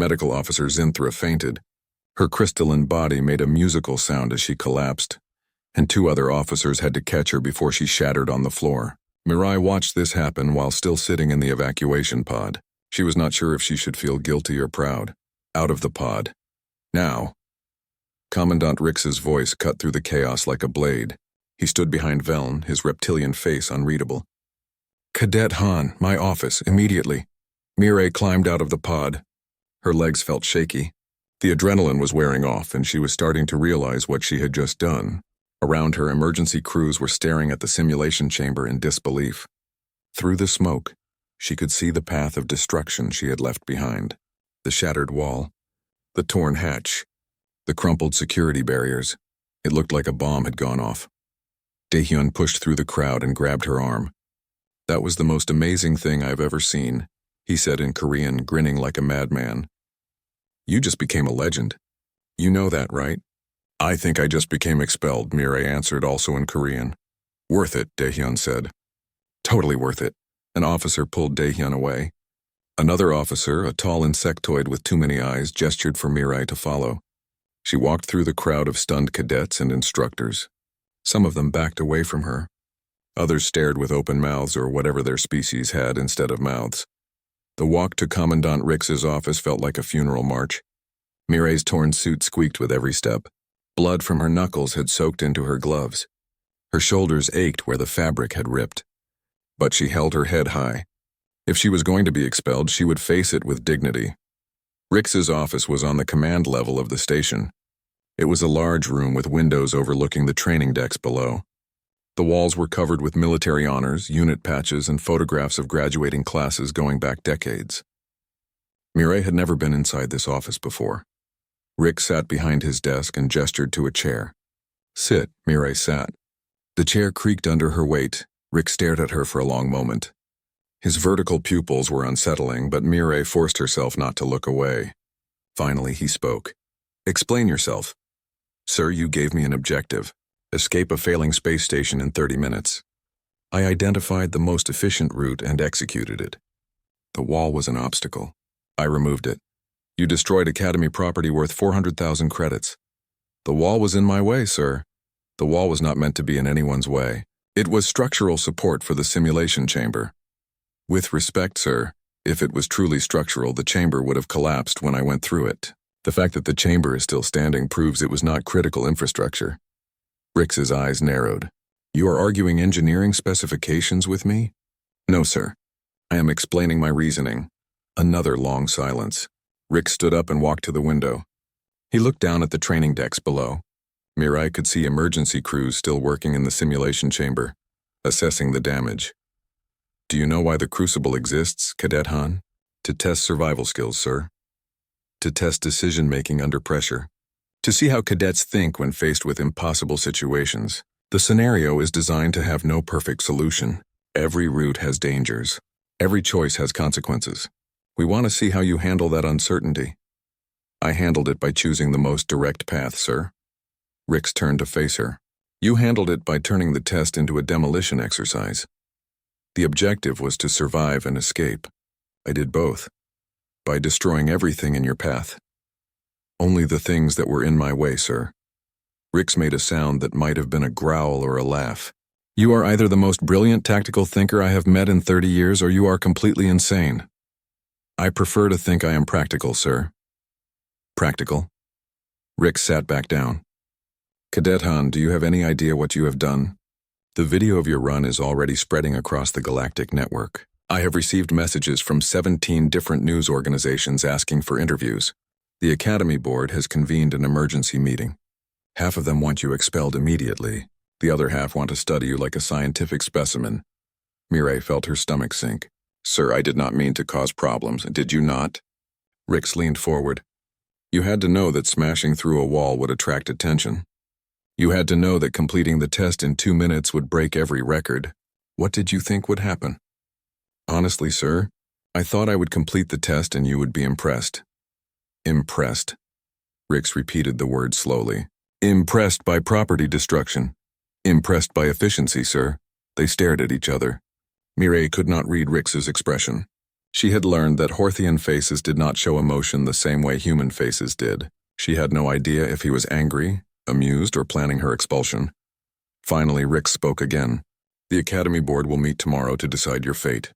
Medical Officer Zinthra fainted. Her crystalline body made a musical sound as she collapsed, and 2 other officers had to catch her before she shattered on the floor. Mirai watched this happen while still sitting in the evacuation pod. She was not sure if she should feel guilty or proud. Out of the pod. Now. Commandant Rix's voice cut through the chaos like a blade. He stood behind Veln, his reptilian face unreadable. Cadet Han, my office, immediately. Mirai climbed out of the pod. Her legs felt shaky. The adrenaline was wearing off, and she was starting to realize what she had just done. Around her, emergency crews were staring at the simulation chamber in disbelief. Through the smoke, she could see the path of destruction she had left behind. The shattered wall, the torn hatch, the crumpled security barriers. It looked like a bomb had gone off. Daehyun pushed through the crowd and grabbed her arm. That was the most amazing thing I've ever seen, he said in Korean, grinning like a madman. You just became a legend. You know that, right? I think I just became expelled, Mirai answered, also in Korean. Worth it, Daehyun said. Totally worth it. An officer pulled Daehyun away. Another officer, a tall insectoid with too many eyes, gestured for Mirai to follow. She walked through the crowd of stunned cadets and instructors. Some of them backed away from her. Others stared with open mouths or whatever their species had instead of mouths. The walk to Commandant Rix's office felt like a funeral march. Mirai's torn suit squeaked with every step. Blood from her knuckles had soaked into her gloves. Her shoulders ached where the fabric had ripped. But she held her head high. If she was going to be expelled, she would face it with dignity. Rix's office was on the command level of the station. It was a large room with windows overlooking the training decks below. The walls were covered with military honors, unit patches, and photographs of graduating classes going back decades. Mirai had never been inside this office before. Rix sat behind his desk and gestured to a chair. Sit, Mirai sat. The chair creaked under her weight. Rix stared at her for a long moment. His vertical pupils were unsettling, but Mirai forced herself not to look away. Finally, he spoke. Explain yourself. Sir, you gave me an objective. Escape a failing space station in 30 minutes. I identified the most efficient route and executed it. The wall was an obstacle. I removed it. You destroyed Academy property worth 400,000 credits. The wall was in my way, sir. The wall was not meant to be in anyone's way. It was structural support for the simulation chamber. With respect, sir, if it was truly structural, the chamber would have collapsed when I went through it. The fact that the chamber is still standing proves it was not critical infrastructure. Rix's eyes narrowed. You are arguing engineering specifications with me? No, sir. I am explaining my reasoning. Another long silence. Rix stood up and walked to the window. He looked down at the training decks below. Mirai could see emergency crews still working in the simulation chamber, assessing the damage. Do you know why the crucible exists, Cadet Han? To test survival skills, sir. To test decision-making under pressure. To see how cadets think when faced with impossible situations. The scenario is designed to have no perfect solution. Every route has dangers. Every choice has consequences. We want to see how you handle that uncertainty. I handled it by choosing the most direct path, sir. Rix turned to face her. You handled it by turning the test into a demolition exercise. The objective was to survive and escape. I did both. By destroying everything in your path. Only the things that were in my way, sir. Rix made a sound that might have been a growl or a laugh. You are either the most brilliant tactical thinker I have met in 30 years or you are completely insane. I prefer to think I am practical, sir. Practical? Rix sat back down. Cadet Han, do you have any idea what you have done? The video of your run is already spreading across the Galactic network. I have received messages from 17 different news organizations asking for interviews. The Academy Board has convened an emergency meeting. Half of them want you expelled immediately. The other half want to study you like a scientific specimen. Mirai felt her stomach sink. Sir, I did not mean to cause problems, did you not? Rix leaned forward. You had to know that smashing through a wall would attract attention. You had to know that completing the test in 2 minutes would break every record. What did you think would happen? Honestly, sir, I thought I would complete the test and you would be impressed. Impressed. Rix repeated the word slowly. Impressed by property destruction. Impressed by efficiency, sir. They stared at each other. Mirai could not read Rix's expression. She had learned that Horthian faces did not show emotion the same way human faces did. She had no idea if he was angry, amused, or planning her expulsion. Finally, Rick spoke again. The Academy Board will meet tomorrow to decide your fate.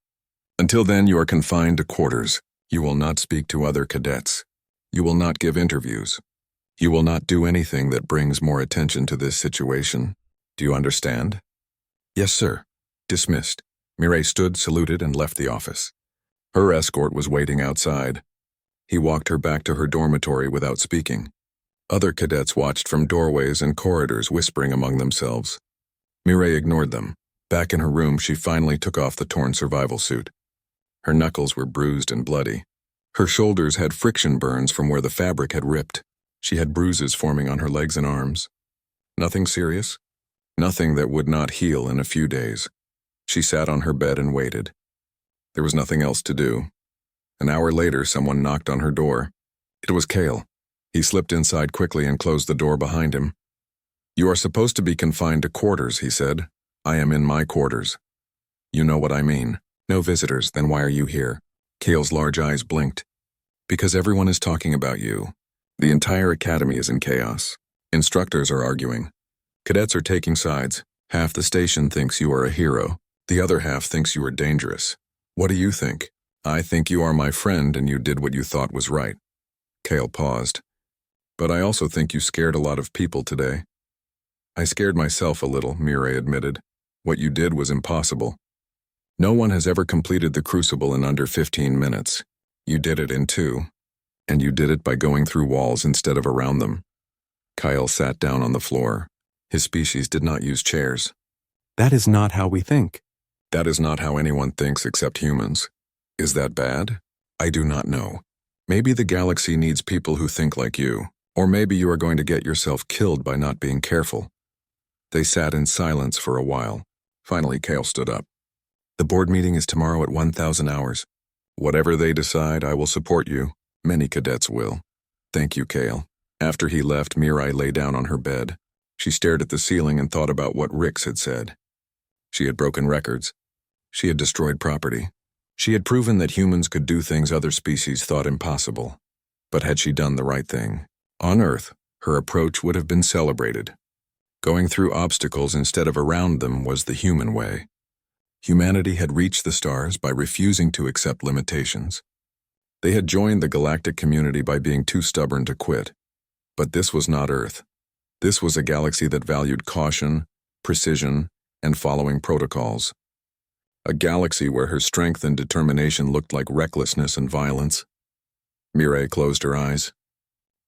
Until then, you are confined to quarters. You will not speak to other cadets. You will not give interviews. You will not do anything that brings more attention to this situation. Do you understand? Yes, sir. Dismissed. Mireille stood, saluted, and left the office. Her escort was waiting outside. He walked her back to her dormitory without speaking. Other cadets watched from doorways and corridors, whispering among themselves. Mireille ignored them. Back in her room, she finally took off the torn survival suit. Her knuckles were bruised and bloody. Her shoulders had friction burns from where the fabric had ripped. She had bruises forming on her legs and arms. Nothing serious? Nothing that would not heal in a few days. She sat on her bed and waited. There was nothing else to do. An hour later, someone knocked on her door. It was Cale. He slipped inside quickly and closed the door behind him. You are supposed to be confined to quarters, he said. I am in my quarters. You know what I mean. No visitors, then why are you here? Cale's large eyes blinked. Because everyone is talking about you. The entire academy is in chaos. Instructors are arguing. Cadets are taking sides. Half the station thinks you are a hero. The other half thinks you are dangerous. What do you think? I think you are my friend and you did what you thought was right. Cale paused. But I also think you scared a lot of people today. I scared myself a little, Mireille admitted. What you did was impossible. No one has ever completed the Crucible in under 15 minutes. You did it in 2. And you did it by going through walls instead of around them. Kyle sat down on the floor. His species did not use chairs. That is not how we think. That is not how anyone thinks except humans. Is that bad? I do not know. Maybe the galaxy needs people who think like you. Or maybe you are going to get yourself killed by not being careful. They sat in silence for a while. Finally, Cale stood up. The board meeting is tomorrow at 1,000 hours. Whatever they decide, I will support you. Many cadets will. Thank you, Cale. After he left, Mireille lay down on her bed. She stared at the ceiling and thought about what Rix had said. She had broken records. She had destroyed property. She had proven that humans could do things other species thought impossible. But had she done the right thing? On Earth, her approach would have been celebrated. Going through obstacles instead of around them was the human way. Humanity had reached the stars by refusing to accept limitations. They had joined the galactic community by being too stubborn to quit. But this was not Earth. This was a galaxy that valued caution, precision, and following protocols. A galaxy where her strength and determination looked like recklessness and violence. Mireille closed her eyes.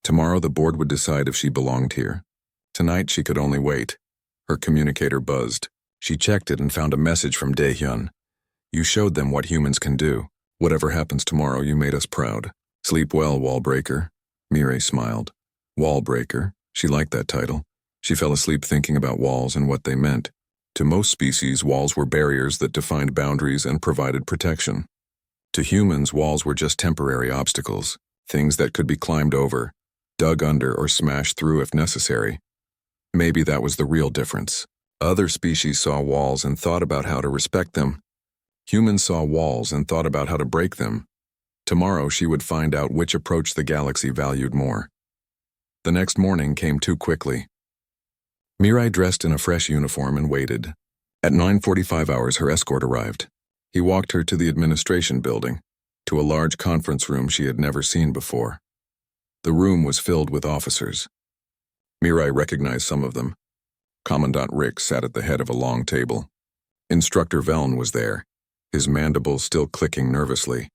Tomorrow the board would decide if she belonged here. Tonight she could only wait. Her communicator buzzed. She checked it and found a message from Daehyun. You showed them what humans can do. Whatever happens tomorrow, you made us proud. Sleep well, Wallbreaker. Mireille smiled. Wallbreaker. She liked that title. She fell asleep thinking about walls and what they meant. To most species, walls were barriers that defined boundaries and provided protection. To humans, walls were just temporary obstacles, things that could be climbed over, dug under, or smashed through if necessary. Maybe that was the real difference. Other species saw walls and thought about how to respect them. Humans saw walls and thought about how to break them. Tomorrow she would find out which approach the galaxy valued more. The next morning came too quickly. Mireille dressed in a fresh uniform and waited. At 9:45 hours, her escort arrived. He walked her to the administration building, to a large conference room she had never seen before. The room was filled with officers. Mireille recognized some of them. Commandant Rick sat at the head of a long table. Instructor Veln was there, his mandibles still clicking nervously.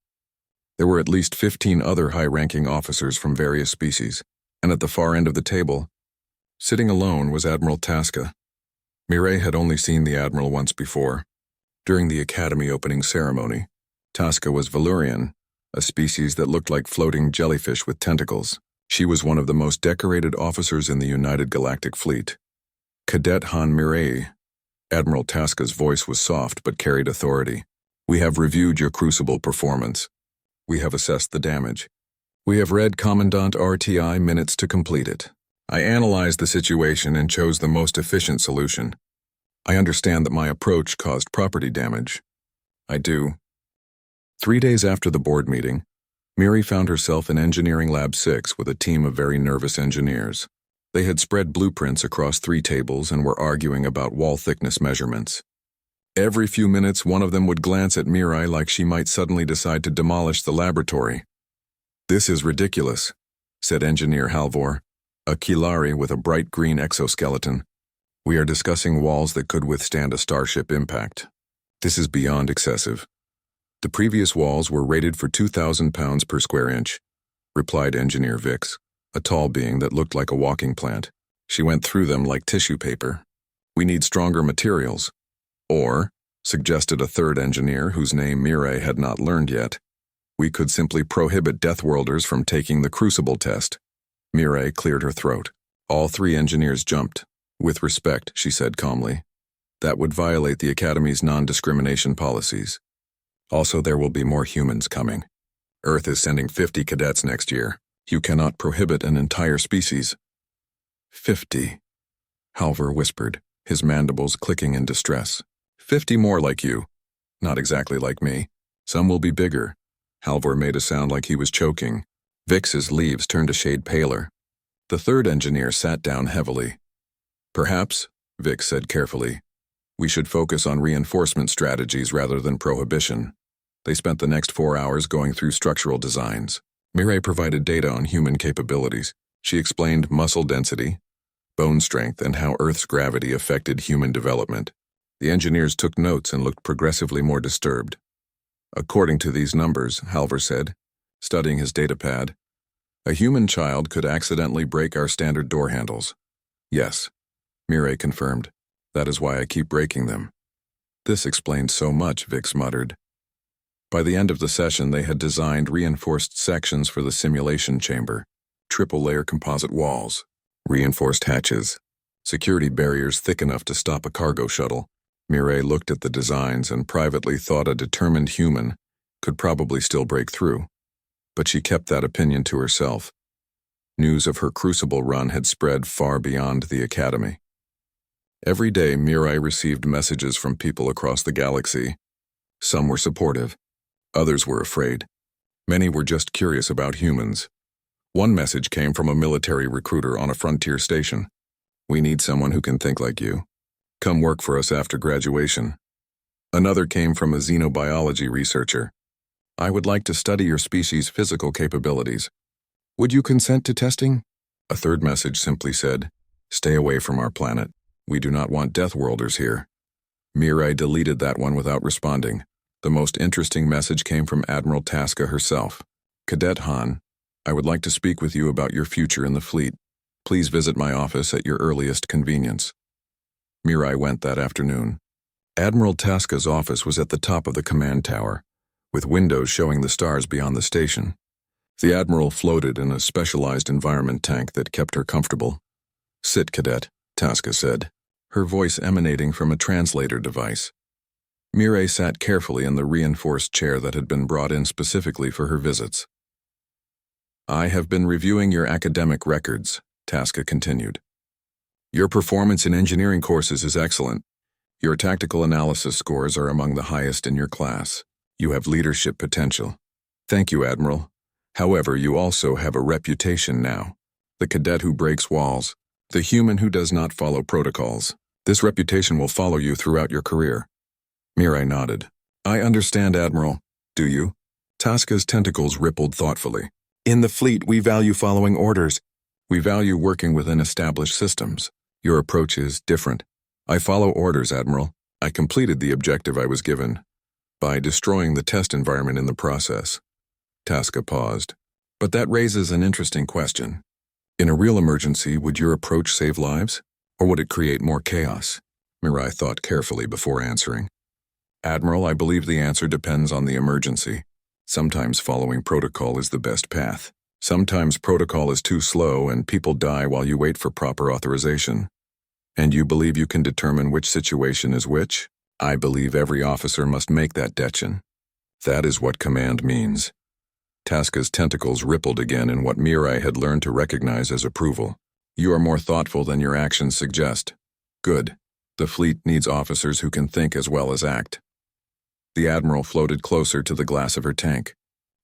There were at least 15 other high-ranking officers from various species, and at the far end of the table, sitting alone, was Admiral Tasca. Mireille had only seen the Admiral once before. During the Academy opening ceremony, Tasca was Valurian, a species that looked like floating jellyfish with tentacles. She was one of the most decorated officers in the United Galactic Fleet. Cadet Han Mireille. Admiral Tasca's voice was soft but carried authority. We have reviewed your Crucible performance. We have assessed the damage. We have read Commandant RTI minutes to complete it. I analyzed the situation and chose the most efficient solution. I understand that my approach caused property damage. I do. 3 days after the board meeting, Miri found herself in Engineering Lab 6 with a team of very nervous engineers. They had spread blueprints across 3 tables and were arguing about wall thickness measurements. Every few minutes, one of them would glance at Miri like she might suddenly decide to demolish the laboratory. "This is ridiculous," said Engineer Halvor, a Kilari with a bright green exoskeleton. "We are discussing walls that could withstand a starship impact. This is beyond excessive." "The previous walls were rated for 2,000 pounds per square inch," replied Engineer Vix, a tall being that looked like a walking plant. "She went through them like tissue paper. We need stronger materials." "Or," suggested a third engineer whose name Miri had not learned yet, "we could simply prohibit Deathworlders from taking the crucible test." Miri cleared her throat. All 3 engineers jumped. "With respect," she said calmly. "That would violate the Academy's non-discrimination policies. Also, there will be more humans coming. Earth is sending 50 cadets next year. You cannot prohibit an entire species." 50, Halvor whispered, his mandibles clicking in distress. 50 more like you. Not exactly like me. Some will be bigger. Halvor made a sound like he was choking. Vix's leaves turned a shade paler. The third engineer sat down heavily. "Perhaps," Vix said carefully, "we should focus on reinforcement strategies rather than prohibition." They spent the next 4 hours going through structural designs. Miri provided data on human capabilities. She explained muscle density, bone strength, and how Earth's gravity affected human development. The engineers took notes and looked progressively more disturbed. "According to these numbers," Halvor said, studying his datapad, "a human child could accidentally break our standard door handles." "Yes," Miri confirmed. "That is why I keep breaking them." "This explains so much," Vix muttered. By the end of the session, they had designed reinforced sections for the simulation chamber, triple-layer composite walls, reinforced hatches, security barriers thick enough to stop a cargo shuttle. Miri looked at the designs and privately thought a determined human could probably still break through. But she kept that opinion to herself. News of her crucible run had spread far beyond the Academy. Every day, Miri received messages from people across the galaxy. Some were supportive. Others were afraid. Many were just curious about humans. One message came from a military recruiter on a frontier station. "We need someone who can think like you. Come work for us after graduation." Another came from a xenobiology researcher. "I would like to study your species' physical capabilities. Would you consent to testing?" A third message simply said, "Stay away from our planet. We do not want Deathworlders here." Miri deleted that one without responding. The most interesting message came from Admiral Tasca herself. "Cadet Han, I would like to speak with you about your future in the fleet. Please visit my office at your earliest convenience." Miri went that afternoon. Admiral Tasca's office was at the top of the command tower, with windows showing the stars beyond the station. The Admiral floated in a specialized environment tank that kept her comfortable. "Sit, Cadet," Tasca said, her voice emanating from a translator device. Miri sat carefully in the reinforced chair that had been brought in specifically for her visits. "I have been reviewing your academic records," Tasca continued. "Your performance in engineering courses is excellent. Your tactical analysis scores are among the highest in your class. You have leadership potential." "Thank you, Admiral. However, you also have a reputation now. The cadet who breaks walls, the human who does not follow protocols. This reputation will follow you throughout your career." Miri nodded. "I understand, Admiral. Do you?" Tasca's tentacles rippled thoughtfully. "In the fleet, we value following orders. We value working within established systems. Your approach is different." "I follow orders, Admiral. I completed the objective I was given, by destroying the test environment in the process." Tasca paused. "But that raises an interesting question. In a real emergency, would your approach save lives, or would it create more chaos?" Miri thought carefully before answering. "Admiral, I believe the answer depends on the emergency. Sometimes following protocol is the best path. Sometimes protocol is too slow and people die while you wait for proper authorization. And you believe you can determine which situation is which? I believe every officer must make that decision. That is what command means." Tasca's tentacles rippled again in what Miri had learned to recognize as approval. "You are more thoughtful than your actions suggest. Good. The fleet needs officers who can think as well as act." The Admiral floated closer to the glass of her tank.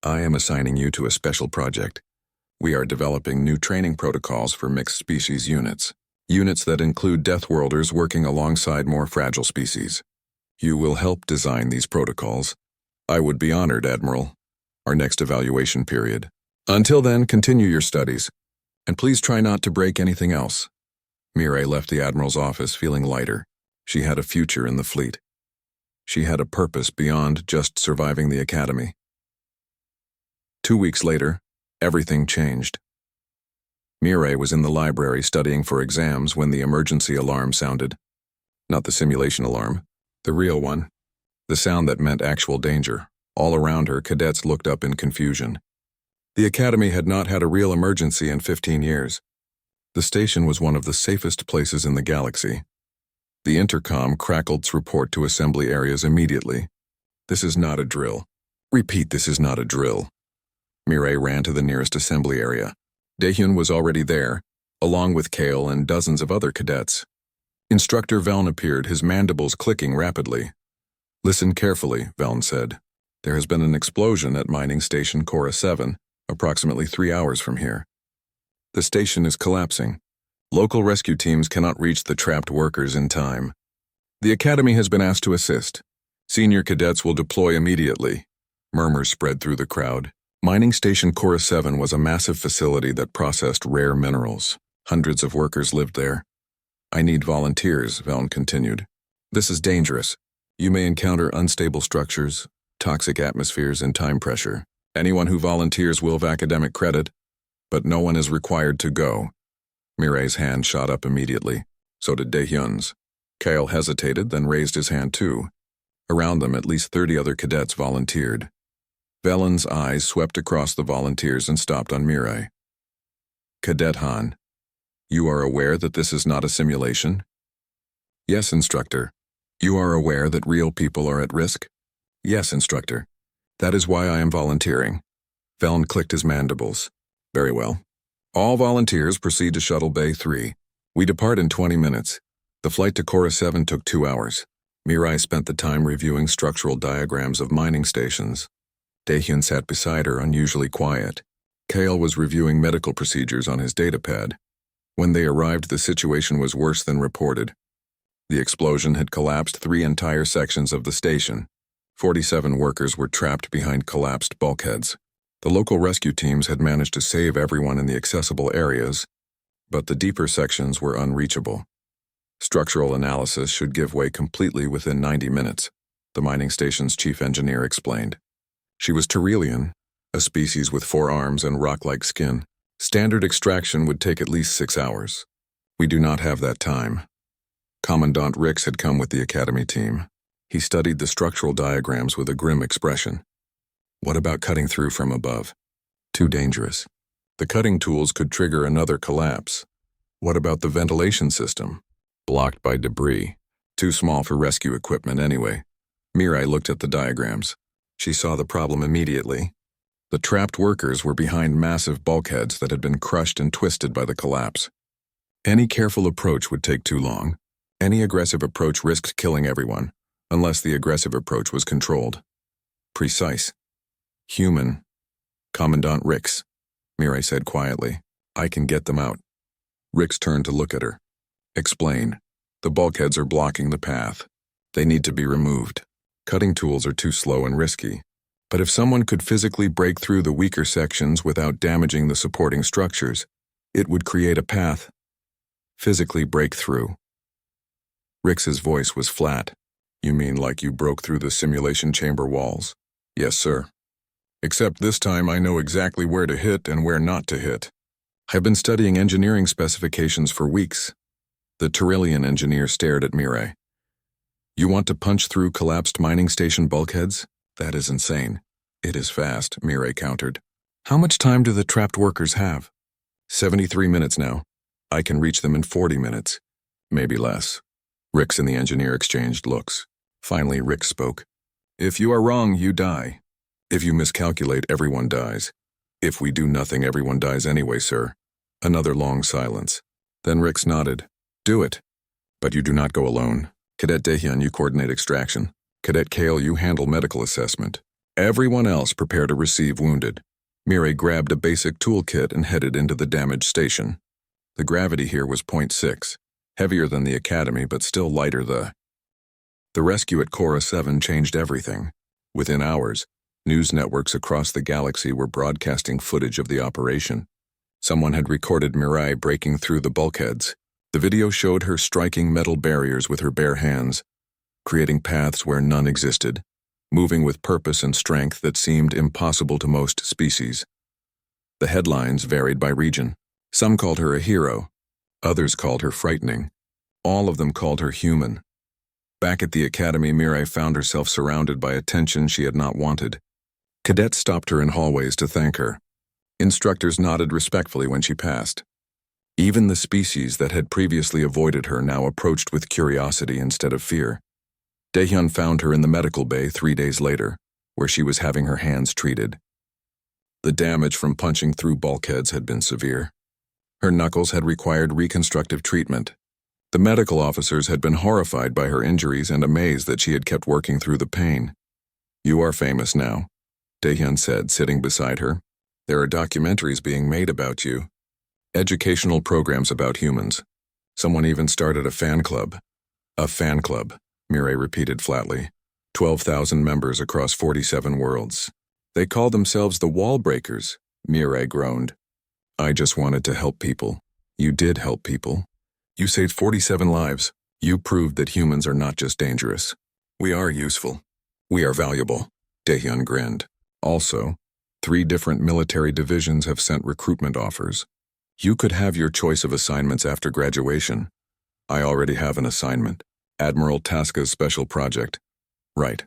I am assigning you to a special project. We are developing new training protocols for mixed species units. Units that include Deathworlders working alongside more fragile species. You will help design these protocols. I would be honored, Admiral. Our next evaluation period. Until then, continue your studies. And please try not to break anything else. Mirai left the Admiral's office feeling lighter. She had a future in the fleet. She had a purpose beyond just surviving the academy. 2 weeks later, everything changed. Mirai was in the library studying for exams when the emergency alarm sounded. Not the simulation alarm, the real one. The sound that meant actual danger. All around her, cadets looked up in confusion. The academy had not had a real emergency in 15 years. The station was one of the safest places in the galaxy. The intercom crackled its report to assembly areas immediately. This is not a drill. Repeat, this is not a drill. Mirai ran to the nearest assembly area. Daehyun was already there, along with Kale and dozens of other cadets. Instructor Veln appeared, his mandibles clicking rapidly. Listen carefully, Veln said. There has been an explosion at Mining Station Cora 7, approximately 3 hours from here. The station is collapsing. Local rescue teams cannot reach the trapped workers in time. The Academy has been asked to assist. Senior cadets will deploy immediately. Murmurs spread through the crowd. Mining Station Cora 7 was a massive facility that processed rare minerals. Hundreds of workers lived there. I need volunteers, Veln continued. This is dangerous. You may encounter unstable structures, toxic atmospheres, and time pressure. Anyone who volunteers will have academic credit, but no one is required to go. Mirai's hand shot up immediately. So did Daehyun's. Kale hesitated, then raised his hand too. Around them, at least 30 other cadets volunteered. Velen's eyes swept across the volunteers and stopped on Mirai. Cadet Han, you are aware that this is not a simulation? Yes, Instructor. You are aware that real people are at risk? Yes, Instructor. That is why I am volunteering. Velen clicked his mandibles. Very well. All volunteers proceed to Shuttle Bay 3. We depart in 20 minutes. The flight to Cora 7 took 2 hours. Mirai spent the time reviewing structural diagrams of mining stations. Daehyun sat beside her, unusually quiet. Kale was reviewing medical procedures on his datapad. When they arrived, the situation was worse than reported. The explosion had collapsed 3 entire sections of the station. 47 workers were trapped behind collapsed bulkheads. The local rescue teams had managed to save everyone in the accessible areas, but the deeper sections were unreachable. Structural analysis should give way completely within 90 minutes, the mining station's chief engineer explained. She was Terrelian, a species with 4 arms and rock-like skin. Standard extraction would take at least 6 hours. We do not have that time. Commandant Rix had come with the Academy team. He studied the structural diagrams with a grim expression. What about cutting through from above? Too dangerous. The cutting tools could trigger another collapse. What about the ventilation system? Blocked by debris. Too small for rescue equipment anyway. Mirai looked at the diagrams. She saw the problem immediately. The trapped workers were behind massive bulkheads that had been crushed and twisted by the collapse. Any careful approach would take too long. Any aggressive approach risked killing everyone, unless the aggressive approach was controlled. Precise. Human. Commandant Rix, Mirai said quietly. I can get them out. Rix turned to look at her. Explain. The bulkheads are blocking the path. They need to be removed. Cutting tools are too slow and risky. But if someone could physically break through the weaker sections without damaging the supporting structures, it would create a path. Physically break through. Rix's voice was flat. You mean like you broke through the simulation chamber walls? Yes, sir. Except this time I know exactly where to hit and where not to hit. I've been studying engineering specifications for weeks. The Terrelian engineer stared at Mirai. You want to punch through collapsed mining station bulkheads? That is insane. It is fast, Mirai countered. How much time do the trapped workers have? 73 minutes now. I can reach them in 40 minutes. Maybe less. Rix and the engineer exchanged looks. Finally, Rix spoke. If you are wrong, you die. If you miscalculate, everyone dies. If we do nothing, everyone dies anyway, sir. Another long silence. Then Rix nodded. Do it. But you do not go alone. Cadet Daehyun, you coordinate extraction. Cadet Kale, you handle medical assessment. Everyone else prepare to receive wounded. Mirai grabbed a basic toolkit and headed into the damaged station. The gravity here was 0.6, heavier than the Academy but still lighter. The rescue at Cora 7 changed everything. Within hours, news networks across the galaxy were broadcasting footage of the operation. Someone had recorded Mirai breaking through the bulkheads. The video showed her striking metal barriers with her bare hands, creating paths where none existed, moving with purpose and strength that seemed impossible to most species. The headlines varied by region. Some called her a hero. Others called her frightening. All of them called her human. Back at the Academy, Mirai found herself surrounded by attention she had not wanted. Cadets stopped her in hallways to thank her. Instructors nodded respectfully when she passed. Even the species that had previously avoided her now approached with curiosity instead of fear. Daehyun found her in the medical bay 3 days later, where she was having her hands treated. The damage from punching through bulkheads had been severe. Her knuckles had required reconstructive treatment. The medical officers had been horrified by her injuries and amazed that she had kept working through the pain. "You are famous now," Daehyun said, sitting beside her. "There are documentaries being made about you. Educational programs about humans. Someone even started a fan club." "A fan club," Mirai repeated flatly. 12,000 members across 47 worlds. "They call themselves the Wall Breakers," Mirai groaned. "I just wanted to help people." "You did help people. You saved 47 lives. You proved that humans are not just dangerous. We are useful. We are valuable." Daehyun grinned. "Also, 3 different military divisions have sent recruitment offers. You could have your choice of assignments after graduation. I already have an assignment. Admiral Tasca's special project." "Right.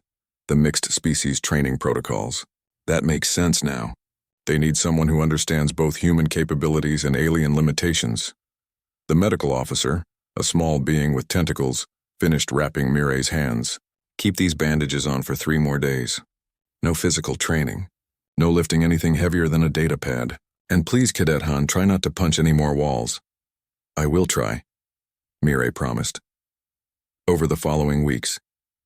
The mixed species training protocols. That makes sense now. They need someone who understands both human capabilities and alien limitations." The medical officer, a small being with tentacles, finished wrapping Mirai's hands. "Keep these bandages on for 3 more days. No physical training. No lifting anything heavier than a data pad. And please, Cadet Han, try not to punch any more walls." "I will try," Mirai promised. Over the following weeks,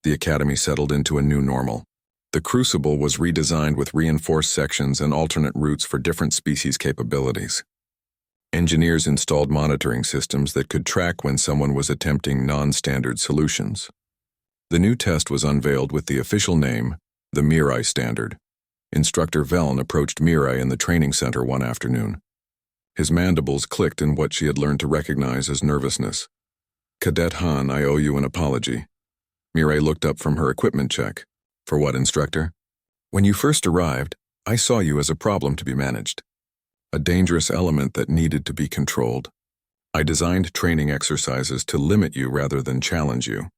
the Academy settled into a new normal. The Crucible was redesigned with reinforced sections and alternate routes for different species capabilities. Engineers installed monitoring systems that could track when someone was attempting non-standard solutions. The new test was unveiled with the official name, the Mirai Standard. Instructor Veln approached Mirai in the training center one afternoon. His mandibles clicked in what she had learned to recognize as nervousness. "Cadet Han, I owe you an apology." Mirai looked up from her equipment check. "For what, instructor?" "When you first arrived, I saw you as a problem to be managed. A dangerous element that needed to be controlled. I designed training exercises to limit you rather than challenge you."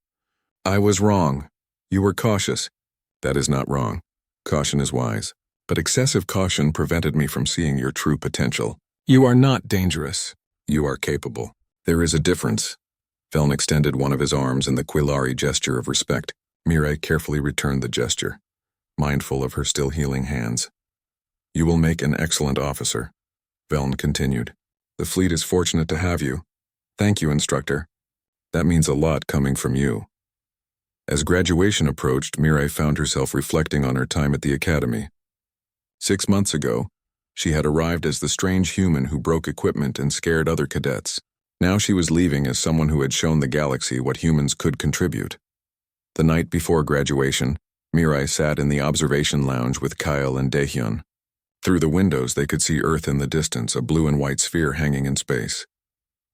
"I was wrong. You were cautious." "That is not wrong. Caution is wise. But excessive caution prevented me from seeing your true potential. You are not dangerous. You are capable. There is a difference." Veln extended one of his arms in the Quillari gesture of respect. Mirai carefully returned the gesture, mindful of her still healing hands. "You will make an excellent officer," Veln continued. "The fleet is fortunate to have you." "Thank you, instructor. That means a lot coming from you." As graduation approached, Mirai found herself reflecting on her time at the Academy. 6 months ago, she had arrived as the strange human who broke equipment and scared other cadets. Now she was leaving as someone who had shown the galaxy what humans could contribute. The night before graduation, Mirai sat in the observation lounge with Kyle and Daehyun. Through the windows, they could see Earth in the distance, a blue and white sphere hanging in space.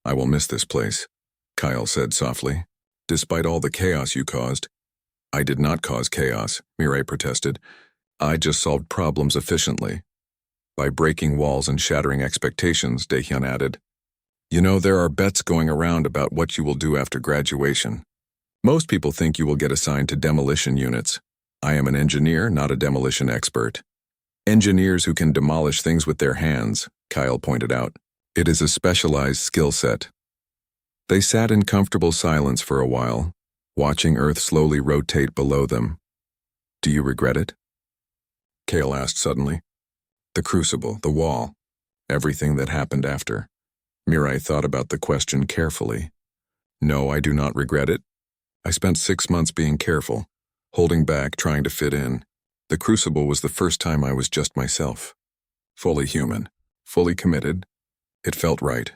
"I will miss this place," Kyle said softly. "Despite all the chaos you caused." "I did not cause chaos," Mirai protested. "I just solved problems efficiently." "By breaking walls and shattering expectations," Daehyun added. "You know, there are bets going around about what you will do after graduation. Most people think you will get assigned to demolition units. I am an engineer, not a demolition expert." "Engineers who can demolish things with their hands," Kyle pointed out. "It is a specialized skill set." They sat in comfortable silence for a while, watching Earth slowly rotate below them. "Do you regret it?" Kale asked suddenly. "The Crucible, the wall, everything that happened after." Mirai thought about the question carefully. "No, I do not regret it. I spent 6 months being careful, holding back, trying to fit in. The Crucible was the first time I was just myself. Fully human, fully committed. It felt right.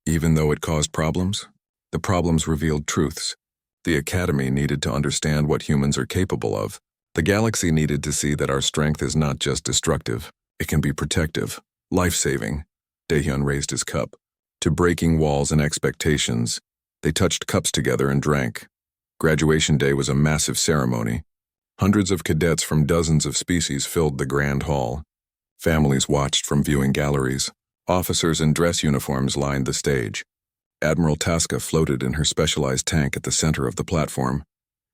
Even though it caused problems, the problems revealed truths. The Academy needed to understand what humans are capable of. The galaxy needed to see that our strength is not just destructive, it can be protective, life-saving. Daehyun raised his cup. To breaking walls and expectations, they touched cups together and drank. Graduation day was a massive ceremony. Hundreds of cadets from dozens of species filled the grand hall. Families watched from viewing galleries. Officers in dress uniforms lined the stage. Admiral Tasca floated in her specialized tank at the center of the platform.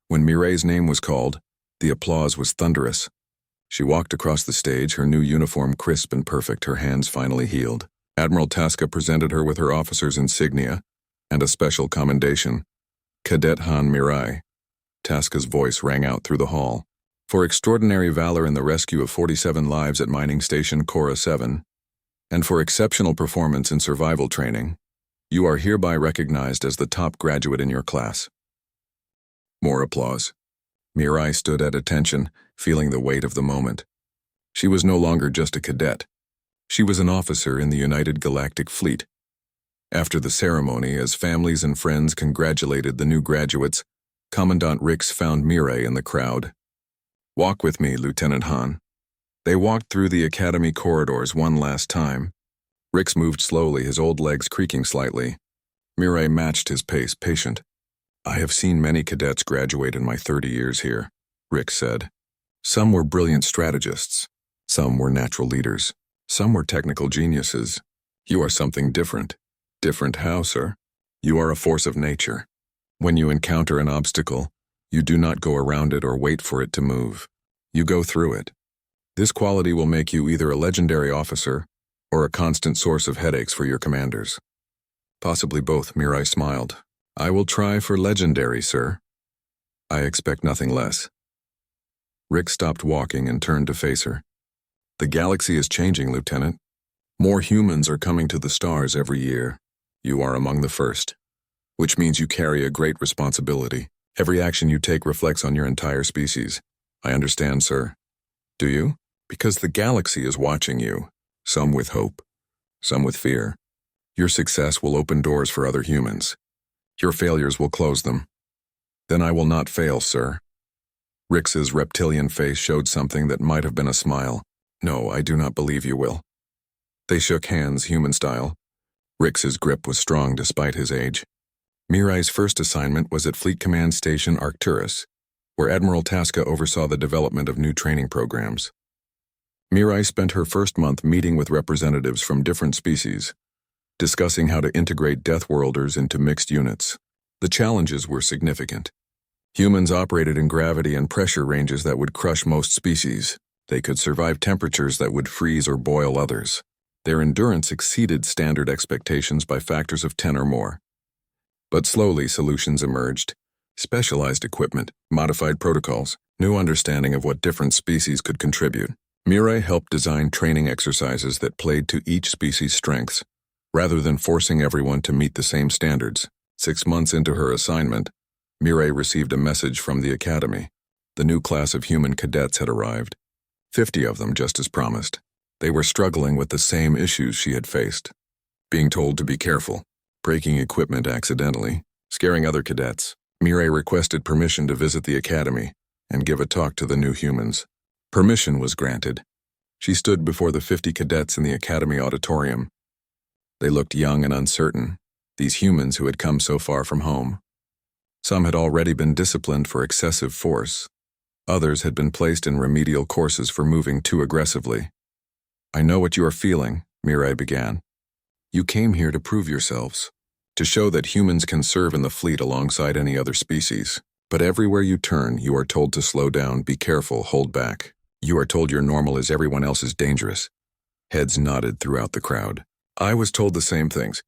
When Mireille's name was called, the applause was thunderous. She walked across the stage, her new uniform crisp and perfect, her hands finally healed. Admiral Tasca presented her with her officer's insignia and a special commendation. Cadet Han Mireille. Tasca's voice rang out through the hall. For extraordinary valor in the rescue of 47 lives at Mining Station Cora 7, and for exceptional performance in survival training, you are hereby recognized as the top graduate in your class. More applause. Mireille stood at attention, feeling the weight of the moment. She was no longer just a cadet. She was an officer in the United Galactic Fleet. After the ceremony, as families and friends congratulated the new graduates, Commandant Rix found Mireille in the crowd. "Walk with me, Lieutenant Han." They walked through the Academy corridors one last time. Rix moved slowly, his old legs creaking slightly. Mireille matched his pace, patient. "I have seen many cadets graduate in my 30 years here," Rix said. "Some were brilliant strategists. Some were natural leaders. Some were technical geniuses. You are something different." "Different how, sir?" "You are a force of nature. When you encounter an obstacle, you do not go around it or wait for it to move. You go through it. This quality will make you either a legendary officer or a constant source of headaches for your commanders." "Possibly both," Mireille smiled. "I will try for legendary, sir. I expect nothing less." Rick stopped walking and turned to face her. "The galaxy is changing, Lieutenant. More humans are coming to the stars every year. You are among the first, which means you carry a great responsibility. Every action you take reflects on your entire species." "I understand, sir." "Do you?" "Because the galaxy is watching you, some with hope, some with fear. Your success will open doors for other humans. Your failures will close them." "Then I will not fail, sir." Rix's reptilian face showed something that might have been a smile. "No, I do not believe you will." They shook hands, human style. Rix's grip was strong despite his age. Mireille's first assignment was at Fleet Command Station Arcturus, where Admiral Tasca oversaw the development of new training programs. Mireille spent her first month meeting with representatives from different species, discussing how to integrate Deathworlders into mixed units. The challenges were significant. Humans operated in gravity and pressure ranges that would crush most species. They could survive temperatures that would freeze or boil others. Their endurance exceeded standard expectations by factors of 10 or more. But slowly solutions emerged. Specialized equipment, modified protocols, new understanding of what different species could contribute. Mireille helped design training exercises that played to each species' strengths, rather than forcing everyone to meet the same standards. 6 months into her assignment, Mireille received a message from the Academy. The new class of human cadets had arrived. 50 of them, just as promised. They were struggling with the same issues she had faced. Being told to be careful, breaking equipment accidentally, scaring other cadets. Mireille requested permission to visit the Academy and give a talk to the new humans. Permission was granted. She stood before the 50 cadets in the Academy auditorium. They looked young and uncertain, these humans who had come so far from home. Some had already been disciplined for excessive force. Others had been placed in remedial courses for moving too aggressively. "I know what you are feeling," Mireille began. "You came here to prove yourselves, to show that humans can serve in the fleet alongside any other species. But everywhere you turn, you are told to slow down, be careful, hold back. You are told your normal is everyone else's dangerous." Heads nodded throughout the crowd. I was told the same things.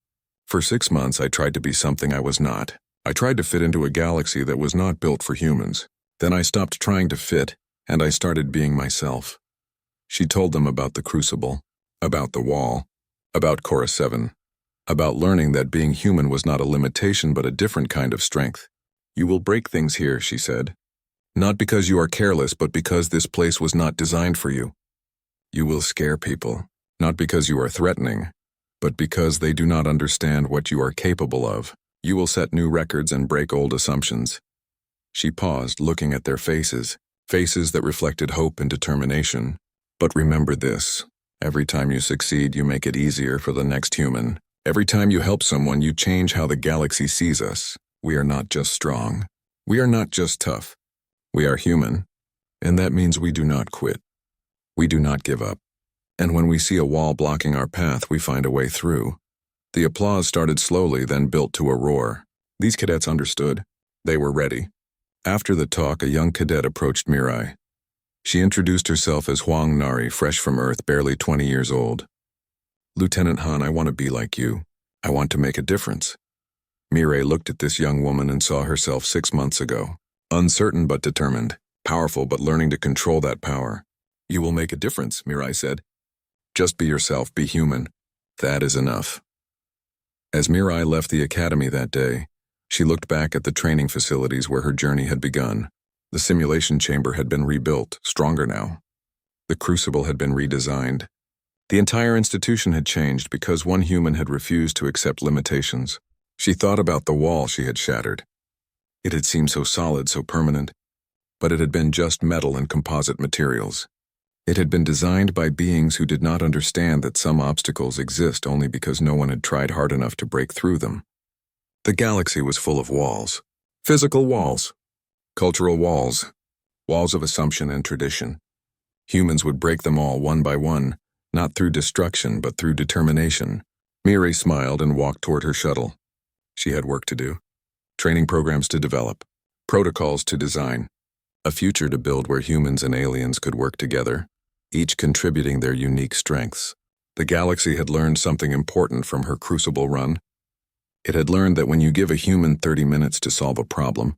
For 6 months, I tried to be something I was not. I tried to fit into a galaxy that was not built for humans. Then I stopped trying to fit, and I started being myself. She told them about the Crucible, about the Wall, about Cora 7, about learning that being human was not a limitation but a different kind of strength. "You will break things here," she said. Not because you are careless, but because this place was not designed for you. You will scare people, not because you are threatening, but because they do not understand what you are capable of. You will set new records and break old assumptions. She paused, looking at their faces that reflected hope and determination. But remember this, every time you succeed, you make it easier for the next human. Every time you help someone, you change how the galaxy sees us. We are not just strong. We are not just tough. We are human, and that means we do not quit. We do not give up. And when we see a wall blocking our path, we find a way through. The applause started slowly, then built to a roar. These cadets understood. They were ready. After the talk, a young cadet approached Mirai. She introduced herself as Huang Nari, fresh from Earth, barely 20 years old. Lieutenant Han, I want to be like you. I want to make a difference. Mirai looked at this young woman and saw herself 6 months ago. Uncertain but determined, powerful but learning to control that power. You will make a difference, Mirai said. Just be yourself, be human. That is enough. As Mirai left the academy that day, she looked back at the training facilities where her journey had begun. The simulation chamber had been rebuilt, stronger now. The crucible had been redesigned. The entire institution had changed because one human had refused to accept limitations. She thought about the wall she had shattered. It had seemed so solid, so permanent, but it had been just metal and composite materials. It had been designed by beings who did not understand that some obstacles exist only because no one had tried hard enough to break through them. The galaxy was full of walls. Physical walls. Cultural walls. Walls of assumption and tradition. Humans would break them all one by one, not through destruction but through determination. Mirai smiled and walked toward her shuttle. She had work to do. Training programs to develop. Protocols to design. A future to build where humans and aliens could work together, each contributing their unique strengths. The galaxy had learned something important from her crucible run. It had learned that when you give a human 30 minutes to solve a problem,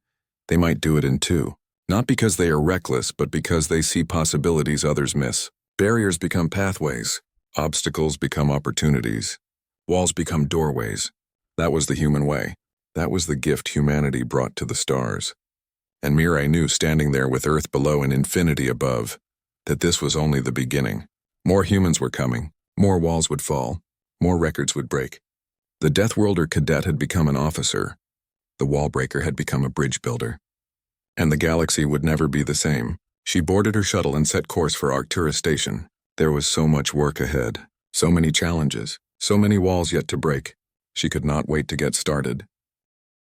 they might do it in 2. Not because they are reckless, but because they see possibilities others miss. Barriers become pathways. Obstacles become opportunities. Walls become doorways. That was the human way. That was the gift humanity brought to the stars. And Mirai knew, standing there with Earth below and infinity above, that this was only the beginning. More humans were coming. More walls would fall. More records would break. The Deathworlder Cadet had become an officer. The wallbreaker had become a bridge builder. And the galaxy would never be the same. She boarded her shuttle and set course for Arcturus Station. There was so much work ahead. So many challenges. So many walls yet to break. She could not wait to get started.